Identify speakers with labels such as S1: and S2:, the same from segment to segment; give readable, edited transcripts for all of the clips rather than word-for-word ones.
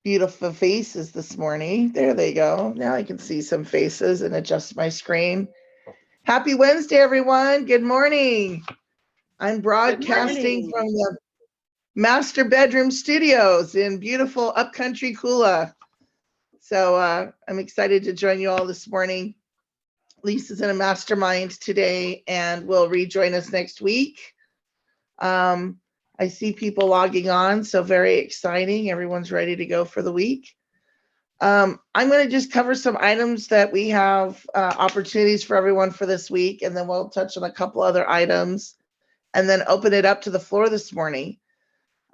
S1: beautiful faces this morning. There they go. Now I can see some faces and adjust my screen. Happy Wednesday, everyone. Good morning. I'm broadcasting from the master bedroom studios in beautiful upcountry Kula. So I'm excited to join you all this morning. Lisa's in a mastermind today and will rejoin us next week. I see people logging on, so very exciting. Everyone's ready to go for the week. I'm going to just cover some items that we have opportunities for everyone for this week, and then we'll touch on a couple other items and then open it up to the floor this morning.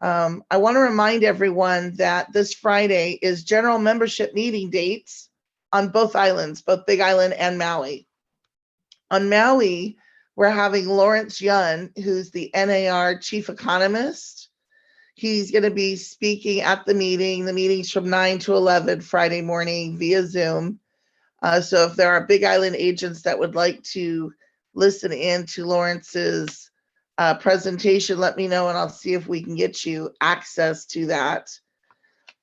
S1: I want to remind everyone that this Friday is general membership meeting dates on both islands, both Big Island and Maui. On Maui, we're having Lawrence Yun, who's the NAR chief economist. He's going to be speaking at the meeting. The meeting's from 9 to 11 Friday morning via Zoom. So if there are Big Island agents that would like to listen in to Lawrence's presentation, let me know and I'll see if we can get you access to that.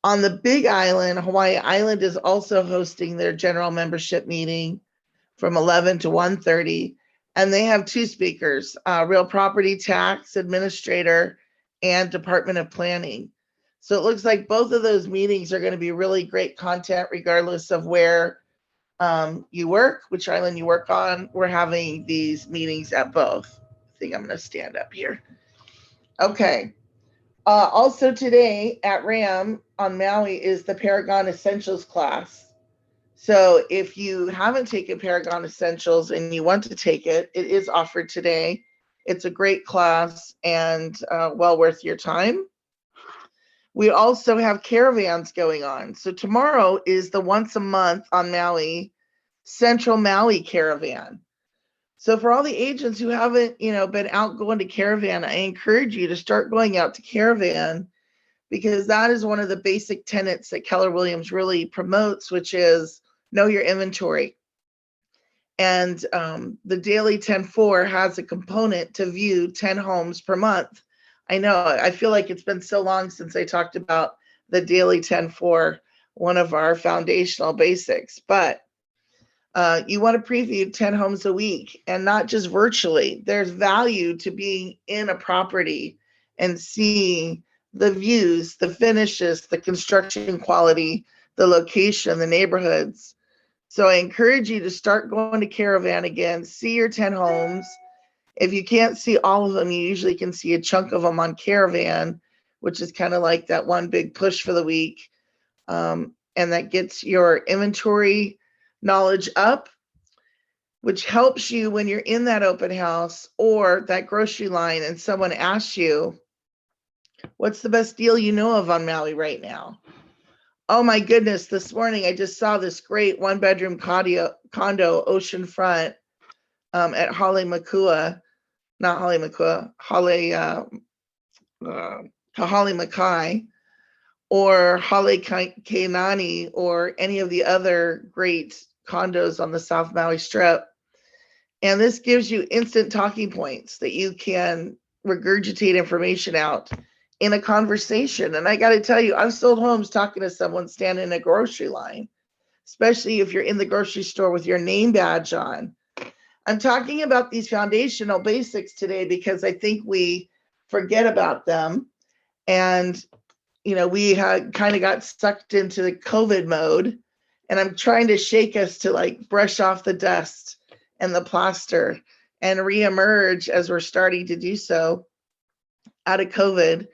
S1: On the Big Island, Hawaii Island is also hosting their general membership meeting from 11 to 1:30. And they have two speakers, Real Property Tax Administrator and Department of Planning. So it looks like both of those meetings are going to be really great content, regardless of where you work, which island you work on. We're having these meetings at both. I think I'm going to stand up here. Okay. Also today at RAM on Maui is the Paragon Essentials class. So if you haven't taken Paragon Essentials and you want to take it, it is offered today. It's a great class and well worth your time. We also have caravans going on. So tomorrow is the once a month on Maui, Central Maui Caravan. So for all the agents who haven't, been out going to caravan, I encourage you to start going out to caravan, because that is one of the basic tenets that Keller Williams really promotes, which is know your inventory. And the daily 10-4 has a component to view 10 homes per month. I know, I feel like it's been so long since I talked about the daily 10-4, one of our foundational basics, but you want to preview 10 homes a week, and not just virtually. There's value to being in a property and seeing the views, the finishes, the construction quality, the location, the neighborhoods. So I encourage you to start going to caravan again, see your 10 homes. If you can't see all of them, you usually can see a chunk of them on caravan, which is kind of like that one big push for the week. And that gets your inventory knowledge up, which helps you when you're in that open house or that grocery line and someone asks you, what's the best deal you know of on Maui right now? Oh my goodness, this morning I just saw this great one-bedroom condo oceanfront at Kahale Makai, or Hale Kainani, or any of the other great condos on the South Maui Strip. And this gives you instant talking points that you can regurgitate information out in a conversation. And I got to tell you, I've sold homes talking to someone standing in a grocery line, especially if you're in the grocery store with your name badge on. I'm talking about these foundational basics today because I think we forget about them. And, we had kind of got sucked into the COVID mode, and I'm trying to shake us to like brush off the dust and the plaster and reemerge as we're starting to do so out of COVID.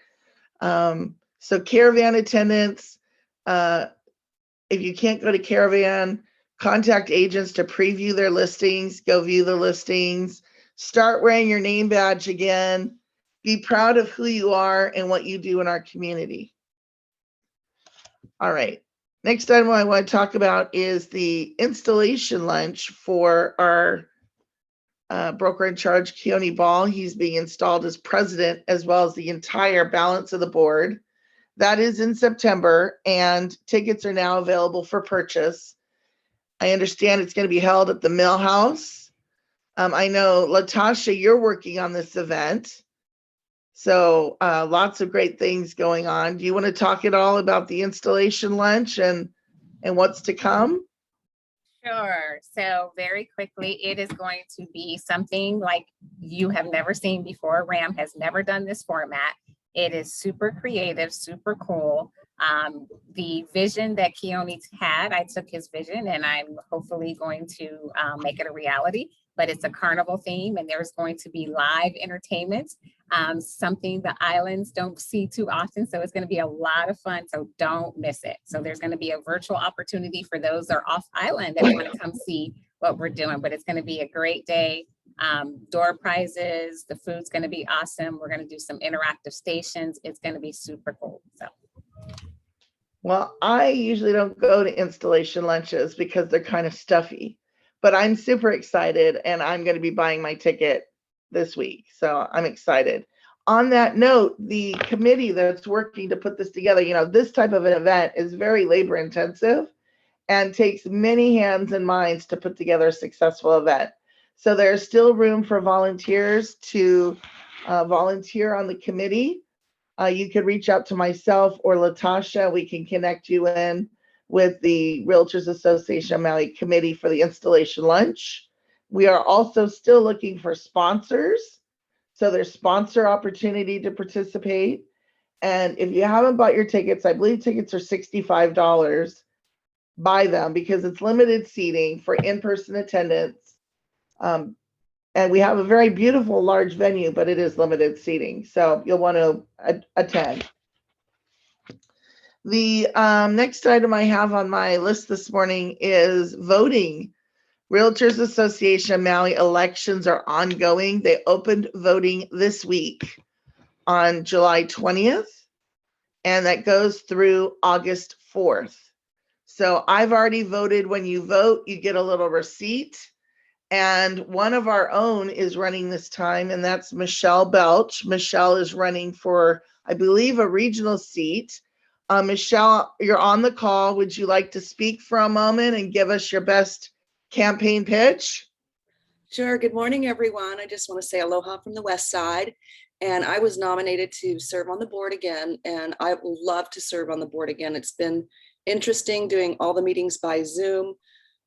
S1: So caravan attendants, if you can't go to caravan, contact agents to preview their listings, go view the listings, start wearing your name badge again, be proud of who you are and what you do in our community. All right, next item I want to talk about is the installation lunch for our broker in charge, Keone Ball. He's being installed as president, as well as the entire balance of the board. That is in September, and tickets are now available for purchase. I understand it's going to be held at the Mill House. I know, Latasha, you're working on this event. So lots of great things going on. Do you want to talk at all about the installation lunch and what's to come?
S2: Sure. So very quickly, it is going to be something like you have never seen before. RAM has never done this format. It is super creative, super cool. The vision that Keone had, I took his vision and I'm hopefully going to make it a reality, but it's a carnival theme and there's going to be live entertainment, something the islands don't see too often. So it's going to be a lot of fun. So don't miss it. So there's going to be a virtual opportunity for those that are off island that want to come see what we're doing, but it's going to be a great day. Door prizes, the food's going to be awesome. We're going to do some interactive stations. It's going to be super cool. So.
S1: Well, I usually don't go to installation lunches because they're kind of stuffy, but I'm super excited and I'm going to be buying my ticket this week. So I'm excited. On that note, the committee that's working to put this together, this type of an event is very labor intensive and takes many hands and minds to put together a successful event. So there's still room for volunteers to volunteer on the committee. You could reach out to myself or Latasha. We can connect you in with the Realtors Association Maui Committee for the installation lunch. We are also still looking for sponsors. So there's sponsor opportunity to participate. And if you haven't bought your tickets, I believe tickets are $65. Buy them because it's limited seating for in-person attendance. And we have a very beautiful large venue, but it is limited seating. So you'll want to attend. The next item I have on my list this morning is voting. Realtors Association Maui elections are ongoing. They opened voting this week on July 20th, and that goes through August 4th. So I've already voted. When you vote, you get a little receipt. And one of our own is running this time, and that's Michelle Belch. Michelle is running for, I believe, a regional seat. Michelle, you're on the call. Would you like to speak for a moment and give us your best campaign pitch?
S3: Sure. Good morning, everyone. I just want to say aloha from the West Side. And I was nominated to serve on the board again, and I would love to serve on the board again. It's been interesting doing all the meetings by Zoom.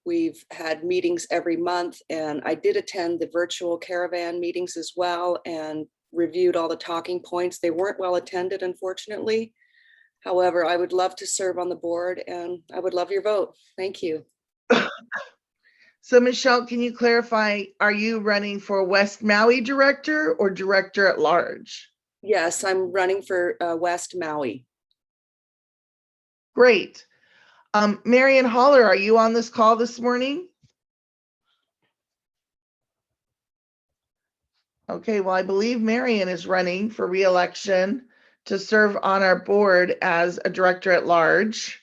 S3: We've had meetings every month, and I did attend the virtual caravan meetings as well and reviewed all the talking points. They weren't well attended, unfortunately. However, I would love to serve on the board, and I would love your vote. Thank you.
S1: So Michelle, can you clarify, are you running for West Maui director or director at large?
S3: Yes, I'm running for West Maui.
S1: Great. Marion Holler, are you on this call this morning? Okay, well, I believe Marion is running for re-election to serve on our board as a director at large.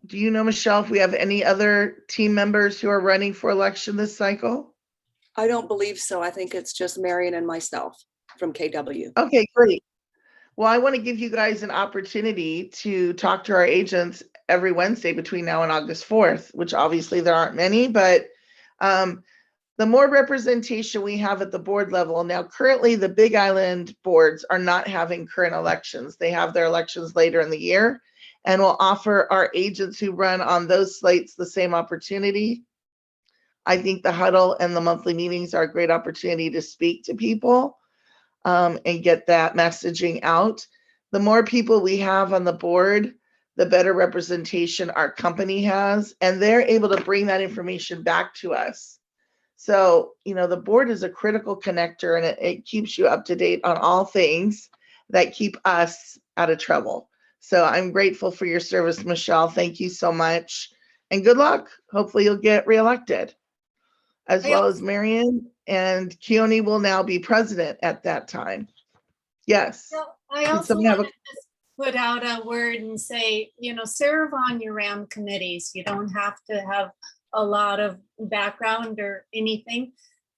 S1: Do you know, Michelle, if we have any other team members who are running for election this cycle?
S3: I don't believe so. I think it's just Marion and myself from KW.
S1: Okay, great. Well, I want to give you guys an opportunity to talk to our agents every Wednesday between now and August 4th, which obviously there aren't many, but the more representation we have at the board level. Now, currently the Big Island boards are not having current elections. They have their elections later in the year, and will offer our agents who run on those slates the same opportunity. I think the huddle and the monthly meetings are a great opportunity to speak to people. And get that messaging out. The more people we have on the board, the better representation our company has, and they're able to bring that information back to us. So, the board is a critical connector, and it keeps you up to date on all things that keep us out of trouble. So I'm grateful for your service, Michelle. Thank you so much, and good luck. Hopefully you'll get reelected, as well as Marion. And Keone will now be president at that time. Yes.
S4: So I also want to just put out a word and say, serve on your RAM committees. You don't have to have a lot of background or anything.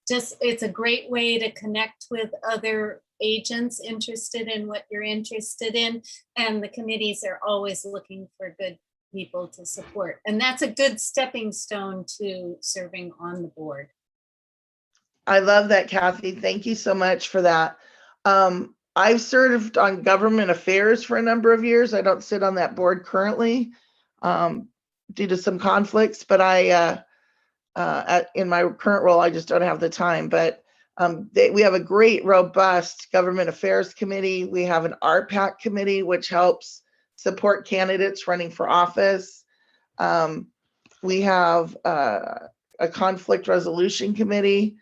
S4: Just, it's a great way to connect with other agents interested in what you're interested in. And the committees are always looking for good people to support. And that's a good stepping stone to serving on the board.
S1: I love that, Kathy. Thank you so much for that. I've served on government affairs for a number of years. I don't sit on that board currently due to some conflicts, but in my current role, I just don't have the time. But we have a great, robust government affairs committee. We have an RPAC committee, which helps support candidates running for office. We have a conflict resolution committee.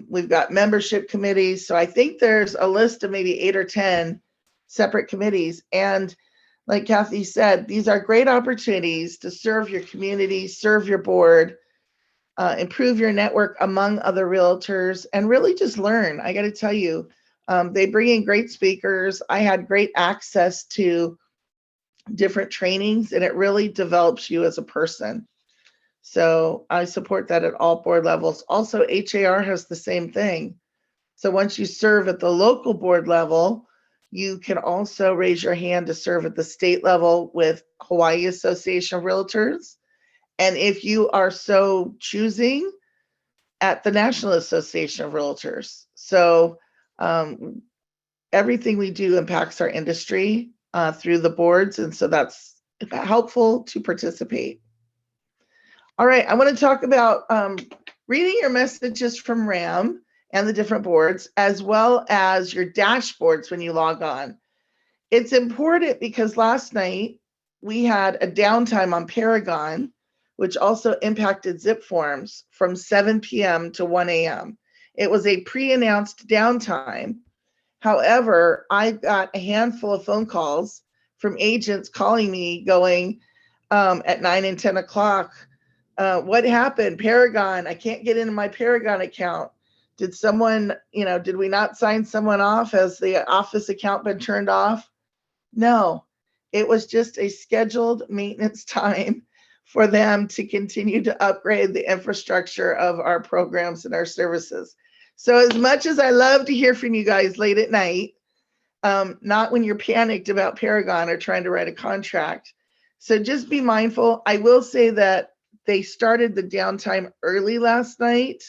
S1: We've got membership committees. So I think there's a list of maybe 8 or 10 separate committees. And like Kathy said, these are great opportunities to serve your community, serve your board, improve your network among other realtors, and really just learn. I got to tell you, they bring in great speakers. I had great access to different trainings, and it really develops you as a person. So I support that at all board levels. Also, HAR has the same thing. So once you serve at the local board level, you can also raise your hand to serve at the state level with Hawaii Association of Realtors. And if you are so choosing, at the National Association of Realtors. So everything we do impacts our industry through the boards. And so that's helpful to participate. All right, I want to talk about reading your messages from RAM and the different boards, as well as your dashboards when you log on. It's important because last night we had a downtime on Paragon, which also impacted zip forms from 7 p.m. to 1 a.m. It was a pre-announced downtime. However, I got a handful of phone calls from agents calling me going at 9 and 10 o'clock. What happened? Paragon, I can't get into my Paragon account. Did someone, did we not sign someone off? Has the office account been turned off? No, it was just a scheduled maintenance time for them to continue to upgrade the infrastructure of our programs and our services. So as much as I love to hear from you guys late at night, not when you're panicked about Paragon or trying to write a contract. So just be mindful. I will say that they started the downtime early last night.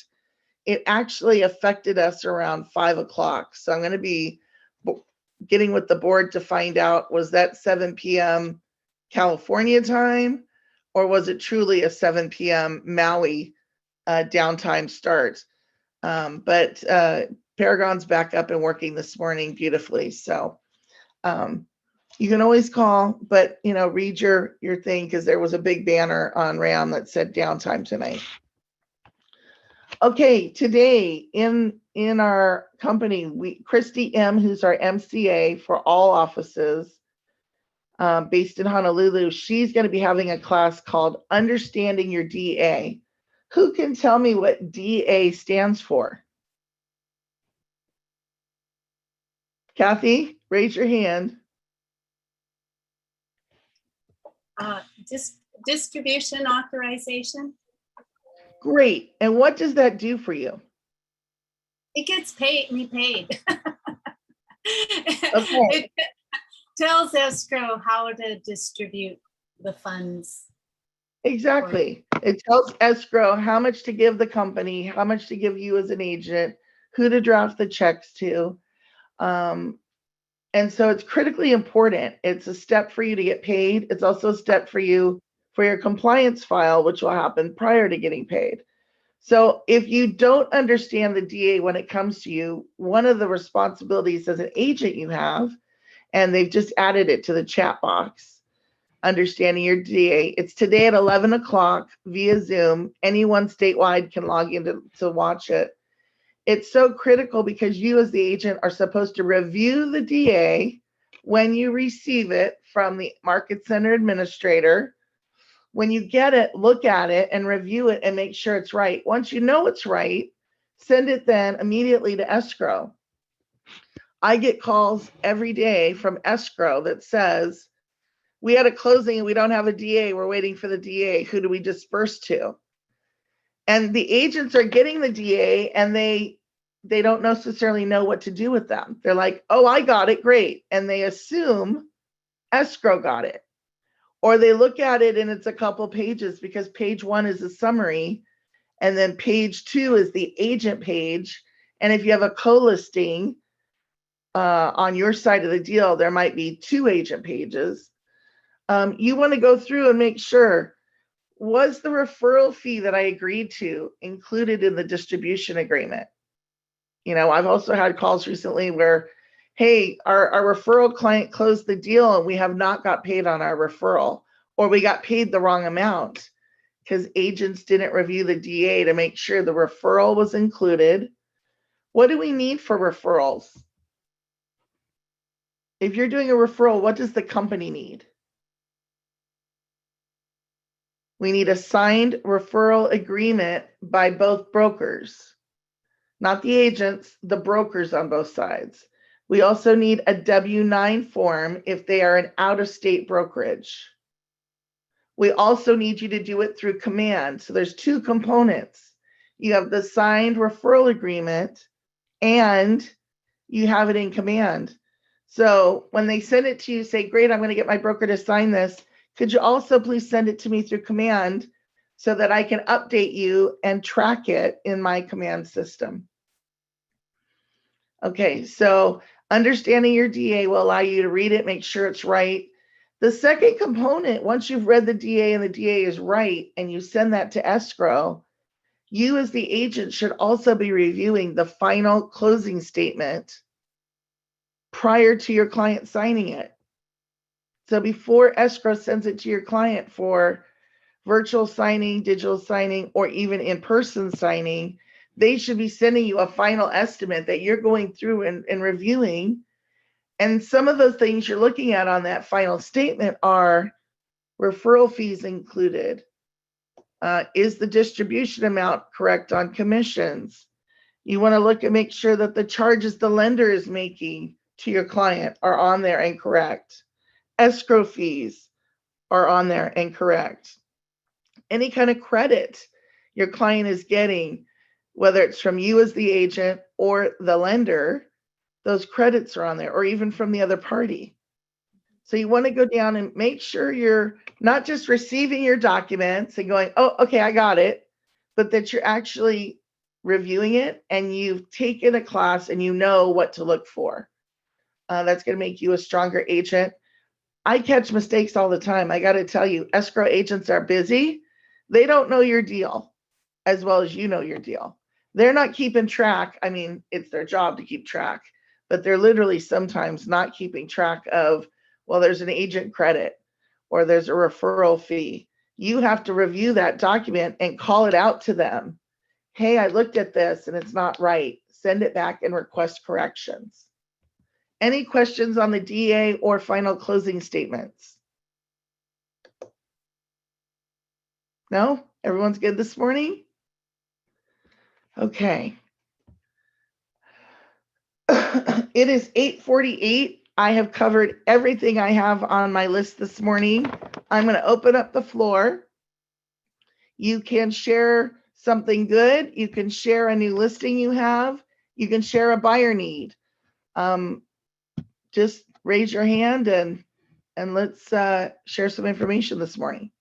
S1: It actually affected us around 5 o'clock. So I'm going to be getting with the board to find out, was that 7 p.m. California time, or was it truly a 7 p.m. Maui downtime start? But Paragon's back up and working this morning beautifully. So you can always call, but read your thing, because there was a big banner on RAM that said downtime tonight. Okay, today in our company, Christy M, who's our MCA for all offices based in Honolulu, she's going to be having a class called Understanding Your DA. Who can tell me what DA stands for? Kathy, raise your hand.
S4: Distribution authorization.
S1: Great. And what does that do for you?
S4: It gets me paid.
S1: Okay.
S4: It tells escrow how to distribute the funds.
S1: Exactly. It tells escrow how much to give the company, how much to give you as an agent, who to draft the checks to. And so it's critically important. It's a step for you to get paid. It's also a step for you for your compliance file, which will happen prior to getting paid. So if you don't understand the DA when it comes to you, one of the responsibilities as an agent you have, and they've just added it to the chat box, Understanding Your DA. It's today at 11 o'clock via Zoom. Anyone statewide can log in to watch it. It's so critical because you as the agent are supposed to review the DA when you receive it from the Market Center administrator. When you get it, look at it and review it and make sure it's right. Once you know it's right, send it then immediately to escrow. I get calls every day from escrow that says, we had a closing and we don't have a DA. We're waiting for the DA. Who do we disperse to? And the agents are getting the DA and they don't necessarily know what to do with them. They're like, oh, I got it, great. And they assume escrow got it. Or they look at it and it's a couple pages because page 1 is a summary And then page 2 is the agent page. And if you have a co-listing on your side of the deal, there might be 2 agent pages. You want to go through and make sure, was the referral fee that I agreed to included in the distribution agreement? I've also had calls recently where, hey, our referral client closed the deal and we have not got paid on our referral, or we got paid the wrong amount because agents didn't review the DA to make sure the referral was included. What do we need for referrals? If you're doing a referral, what does the company need? We need a signed referral agreement by both brokers, not the agents, the brokers on both sides. We also need a W-9 form if they are an out-of-state brokerage. We also need you to do it through command. So there's 2 components. You have the signed referral agreement and you have it in command. So when they send it to you, say, great, I'm going to get my broker to sign this. Could you also please send it to me through command so that I can update you and track it in my command system? Okay, so understanding your DA will allow you to read it, make sure it's right. The second component, once you've read the DA and the DA is right, and you send that to escrow, you as the agent should also be reviewing the final closing statement prior to your client signing it. So before escrow sends it to your client for virtual signing, digital signing, or even in-person signing, they should be sending you a final estimate that you're going through and reviewing. And some of those things you're looking at on that final statement are referral fees included. Is the distribution amount correct on commissions? You want to look and make sure that the charges the lender is making to your client are on there and correct. Escrow fees are on there and correct. Any kind of credit your client is getting, whether it's from you as the agent or the lender, those credits are on there, or even from the other party. So you want to go down and make sure you're not just receiving your documents and going, oh, okay, I got it, but that you're actually reviewing it and you've taken a class and you know what to look for. That's going to make you a stronger agent. I catch mistakes all the time. I got to tell you, escrow agents are busy. They don't know your deal as well as you know your deal. They're not keeping track. I mean, it's their job to keep track, but they're literally sometimes not keeping track of, well, there's an agent credit or there's a referral fee. You have to review that document and call it out to them. Hey, I looked at this and it's not right. Send it back and request corrections. Any questions on the DA or final closing statements? No? Everyone's good this morning? Okay. It is 8:48. I have covered everything I have on my list this morning. I'm going to open up the floor. You can share something good. You can share a new listing you have. You can share a buyer need. Just raise your hand and let's share some information this morning.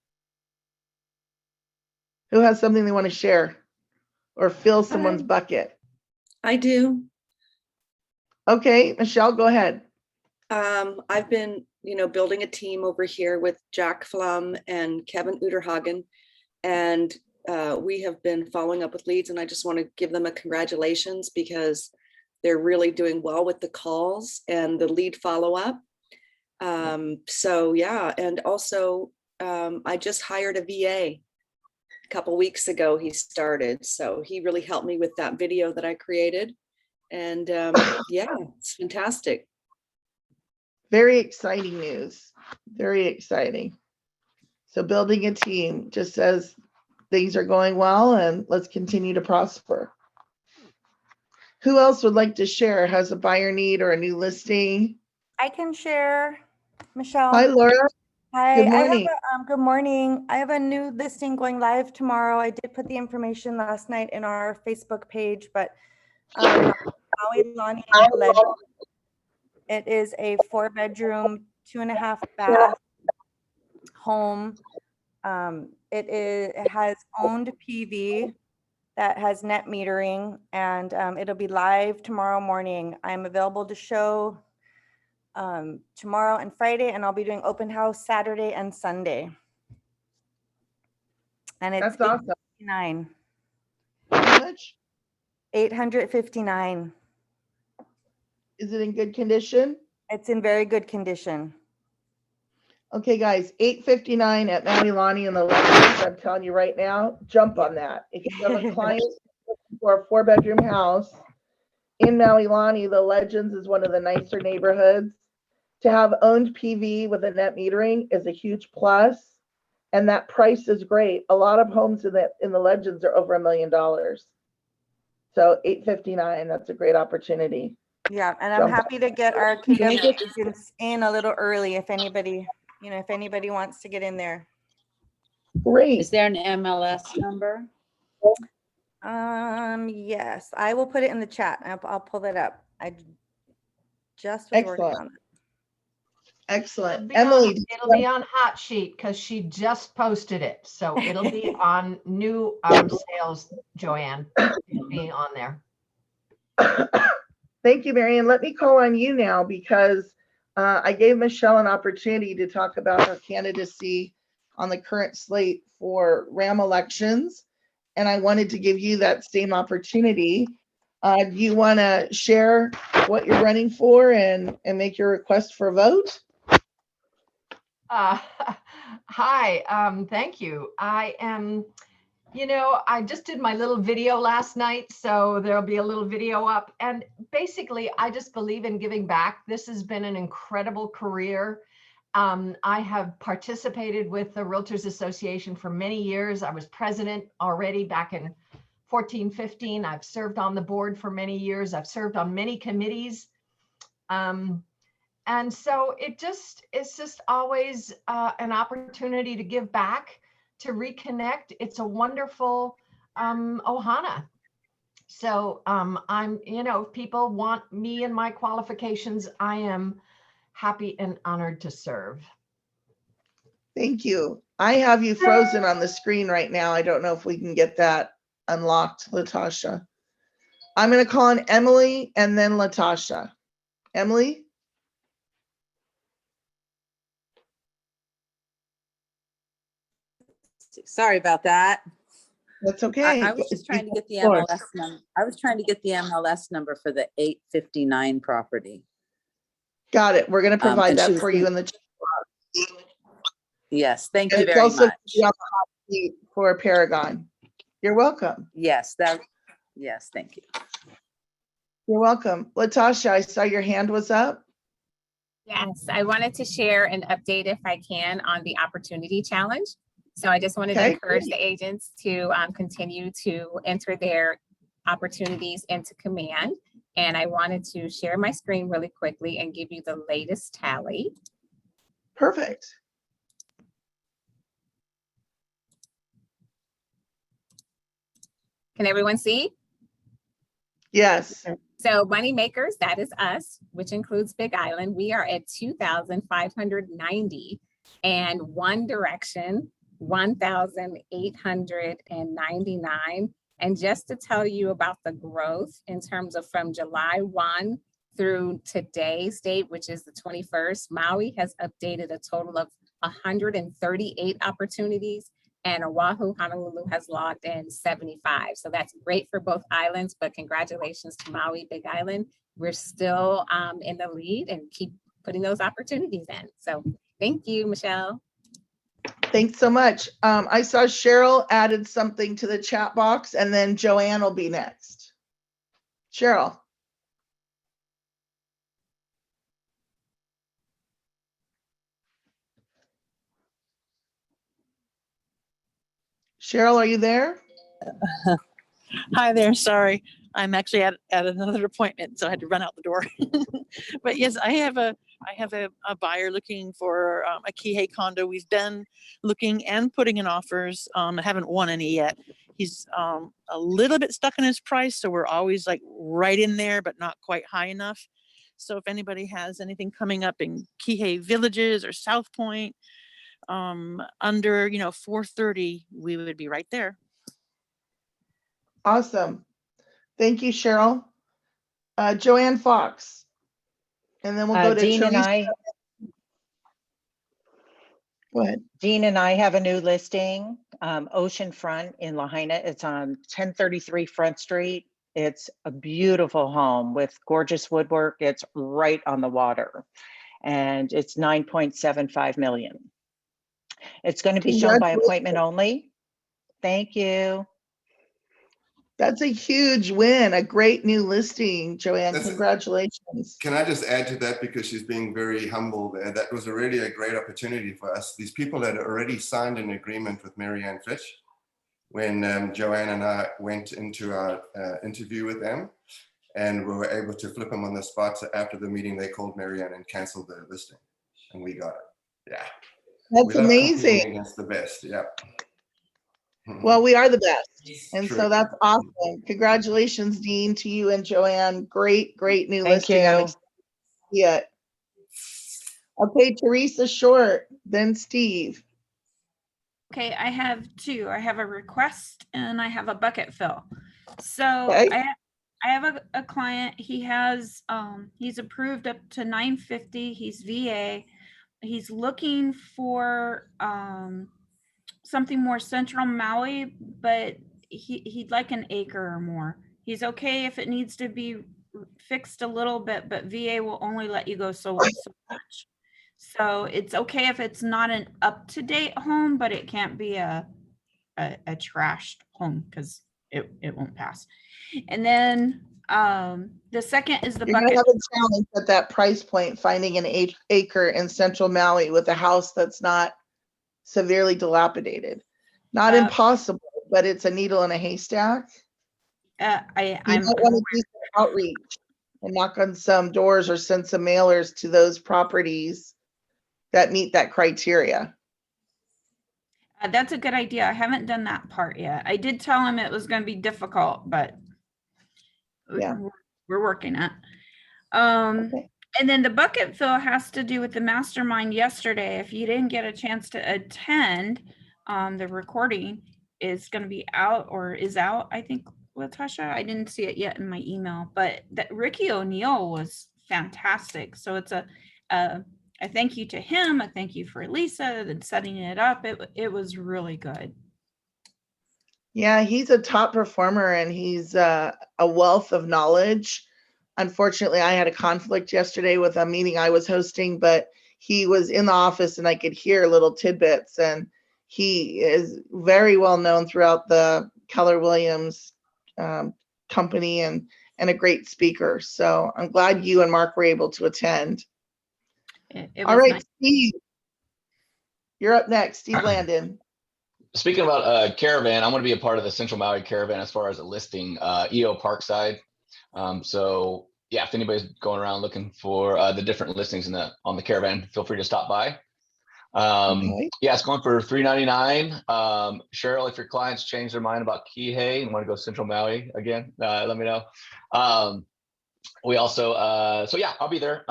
S1: Who has something they want to share or fill someone's bucket?
S3: I do.
S1: Okay, Michelle, go ahead.
S3: I've been, building a team over here with Jack Flum and Kevin Uterhagen, and we have been following up with leads, and I just want to give them a congratulations because they're really doing well with the calls and the lead follow-up. So yeah, and also I just hired a VA a couple weeks ago. He started, so he really helped me with that video that I created, and yeah, it's fantastic.
S1: Very exciting news. Very exciting. So building a team just says things are going well and let's continue to prosper. Who else would like to share? Has a buyer need or a new listing?
S5: I can share, Michelle.
S1: Hi, Laura.
S5: Hi.
S1: Good morning.
S5: Good morning. I have a new listing going live tomorrow. I did put the information last night in our Facebook page, but Maui Lani Legend. It is a 4-bedroom, 2.5 bath home. It has owned PV. that has net metering, and it'll be live tomorrow morning. I'm available to show tomorrow and Friday, and I'll be doing open house Saturday and Sunday. And it's
S1: That's awesome.
S5: $859.
S1: How much?
S5: $859.
S1: Is it in good condition?
S5: It's in very good condition.
S1: Okay, guys, $859 at Maui Lani in the Legends. I'm telling you right now, jump on that. If you have a client looking for a 4-bedroom house in Maui Lani, the Legends is one of the nicer neighborhoods. To have owned PV with a net metering is a huge plus, and that price is great. A lot of homes in the Legends are over $1 million. So $859, that's a great opportunity.
S5: Yeah, and I'm happy to get our KW agents in a little early if anybody, if anybody wants to get in there.
S1: Great.
S6: Is there an MLS number?
S5: Yes, I will put it in the chat. I'll pull that up. I just was working on it.
S1: Excellent.
S7: It'll
S1: Emily.
S7: It'll be on Hot Sheet because she just posted it. So it'll be on new sales, Joanne. It'll be on there.
S1: Thank you, Marion. Let me call on you now because I gave Michelle an opportunity to talk about her candidacy on the current slate for RAM elections. And I wanted to give you that same opportunity. Do you want to share what you're running for and make your request for a vote?
S7: Hi, thank you. I am, I just did my little video last night, so there'll be a little video up. And basically, I just believe in giving back. This has been an incredible career. I have participated with the Realtors Association for many years. I was president already back in 14, 15. I've served on the board for many years. I've served on many committees. And so it's just always an opportunity to give back, to reconnect. It's a wonderful ohana. So I'm, if people want me and my qualifications, I am happy and honored to serve.
S1: Thank you. I have you frozen on the screen right now. I don't know if we can get that unlocked, Latasha. I'm going to call on Emily and then Latasha. Emily?
S6: Sorry about that.
S1: That's okay.
S6: I was just trying to get the MLS number. I was trying to get the MLS number for the 859 property.
S1: Got it. We're going to provide that
S6: and
S1: for you in the chat.
S6: Yes, thank
S1: And
S6: you
S1: it's
S6: very
S1: also
S6: much.
S1: on the hot seat for Paragon. You're welcome.
S6: Yes, yes, thank you.
S1: You're welcome. Latasha, I saw your hand was up.
S2: Yes, I wanted to share an update if I can on the opportunity challenge. So I just wanted to
S1: Okay.
S2: encourage the agents to continue to enter their opportunities into Command. And I wanted to share my screen really quickly and give you the latest tally.
S1: Perfect.
S2: Can everyone see?
S1: Yes.
S2: So money makers, that is us, which includes Big Island. We are at 2,590 and One Direction, 1,899. And just to tell you about the growth in terms of from July 1 through today's date, which is the 21st, Maui has updated a total of 138 opportunities, and Oahu, Honolulu has logged in 75. So that's great for both islands, but congratulations to Maui, Big Island. We're still in the lead and keep putting those opportunities in. So thank you, Michelle.
S1: Thanks so much. I saw Cheryl added something to the chat box, and then Joanne will be next. Cheryl. Cheryl, are you there?
S8: Hi there. Sorry, I'm actually at another appointment, so I had to run out the door. But yes, I have a buyer looking for a Kihei condo. We've been looking and putting in offers. I haven't won any yet. He's a little bit stuck in his price, so we're always like right in there, but not quite high enough. So if anybody has anything coming up in Kihei Villages or South Point, under 430, we would be right there.
S1: Awesome. Thank you, Cheryl. Joanne Fox. And then we'll go to
S9: Dean and
S1: Teresa. Go ahead.
S9: Dean and I have a new listing, oceanfront in Lahaina. It's on 1033 Front Street. It's a beautiful home with gorgeous woodwork. It's right on the water, and it's 9.75 million. It's going to be shown by appointment only. Thank you.
S1: That's a huge win, a great new listing, Joanne.
S10: That's
S1: Congratulations.
S10: Can I just add to that, because she's being very humble there? That was already a great opportunity for us. These people had already signed an agreement with Marianne Fitch when Joanne and I went into our interview with them, and we were able to flip them on the spot. So after the meeting, they called Marianne and canceled the listing, and we got it. Yeah.
S1: That's amazing.
S10: Against the best. Yeah.
S1: Well, we are the best. And
S10: True.
S1: so that's awesome. Congratulations, Dean, to you and Joanne. Great, great new
S9: Thank
S1: listing. I'm
S9: you.
S1: excited to see it. Okay, Teresa Short, then Steve.
S11: Okay, I have two. I have a request and I have a bucket fill. So
S1: Okay.
S11: I have a client. He has he's approved up to 950. He's VA. He's looking for something more central Maui, but he'd like an acre or more. He's okay if it needs to be fixed a little bit, but VA will only let you go so much. So it's okay if it's not an up-to-date home, but it can't be a trashed home because it won't pass. And then the second is the
S1: You're gonna
S11: bucket.
S1: have a challenge at that price point, finding an acre in central Maui with a house that's not severely dilapidated. Not impossible, but it's a needle in a haystack. You might want to do some outreach and knock on some doors or send some mailers to those properties that meet that criteria.
S11: That's a good idea. I haven't done that part yet. I did tell him it was going to be difficult, but
S1: yeah,
S11: we're working it.
S1: Okay.
S11: And then the bucket fill has to do with the mastermind yesterday. If you didn't get a chance to attend, the recording is going to be out or is out, I think, Latasha. I didn't see it yet in my email, but that Ricky O'Neill was fantastic. So it's a thank you to him. A thank you for Lisa and setting it up. It was really good.
S1: Yeah, he's a top performer and he's a wealth of knowledge. Unfortunately, I had a conflict yesterday with a meeting I was hosting, but he was in the office and I could hear little tidbits, and he is very well known throughout the Keller Williams company and a great speaker. So I'm glad you and Mark were able to attend. All right, nice. Steve, you're up next. Steve Landon.
S12: Speaking about caravan, I'm going to be a part of the Central Maui Caravan as far as a listing, EO Parkside. So yeah, if anybody's going around looking for the different listings on the caravan, feel free to stop by. Okay. Yeah, it's going for $399. Cheryl, if your clients change their mind about Kihei and want to go Central Maui again, let me know. We also, so yeah, I'll be there.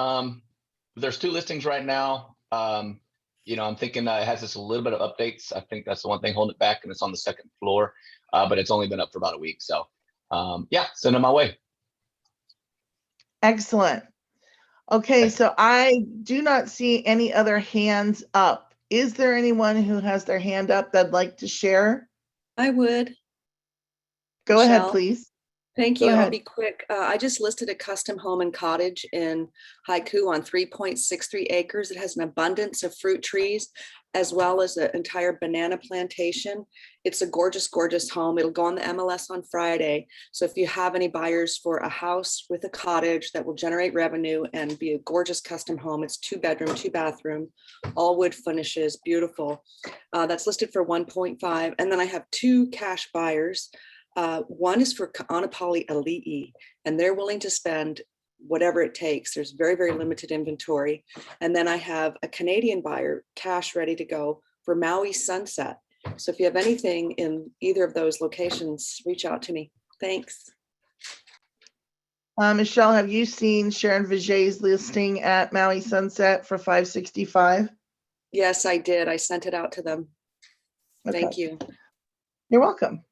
S12: There's 2 listings right now. You know, I'm thinking it has just a little bit of updates. I think that's the one thing holding it back, and it's on the 2nd floor, but it's only been up for about a week. So yeah, send them my way.
S1: Excellent. Okay, so I do not see any other hands up. Is there anyone who has their hand up that'd like to share?
S3: I would.
S1: Go ahead, please.
S3: Thank you. I'll be quick. I just listed a custom home and cottage in Haiku on 3.63 acres. It has an abundance of fruit trees as well as an entire banana plantation. It's a gorgeous, gorgeous home. It'll go on the MLS on Friday. So if you have any buyers for a house with a cottage that will generate revenue and be a gorgeous custom home, it's 2-bedroom, 2-bathroom, all wood finishes, beautiful. That's listed for 1.5. And then I have 2 cash buyers. One is for Anapali Ali'i, and they're willing to spend whatever it takes. There's very, very limited inventory. And then I have a Canadian buyer, cash ready to go for Maui Sunset. So if you have anything in either of those locations, reach out to me. Thanks.
S1: Michelle, have you seen Sharon Vijay's listing at Maui Sunset for 565?
S3: Yes, I did. I sent it out to them. Okay. Thank you.
S1: You're welcome.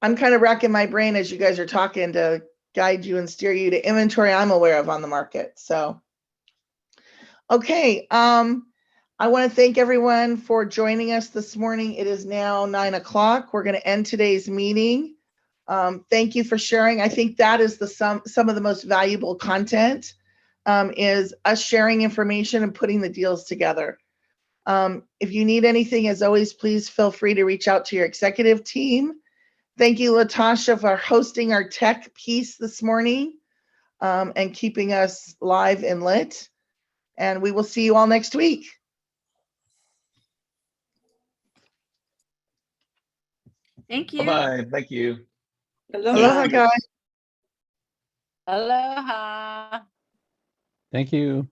S1: I'm kind of racking my brain as you guys are talking to guide you and steer you to inventory I'm aware of on the market. So, okay. I want to thank everyone for joining us this morning. It is now 9 o'clock. We're going to end today's meeting. Thank you for sharing. I think that is some of the most valuable content, is us sharing information and putting the deals together. If you need anything, as always, please feel free to reach out to your executive team. Thank you, Latasha, for hosting our tech piece this morning, and keeping us live and lit. And we will see you all next week.
S11: Thank you.
S12: Bye-bye. Thank you.
S1: Aloha, guys.
S6: Aloha.
S13: Thank you.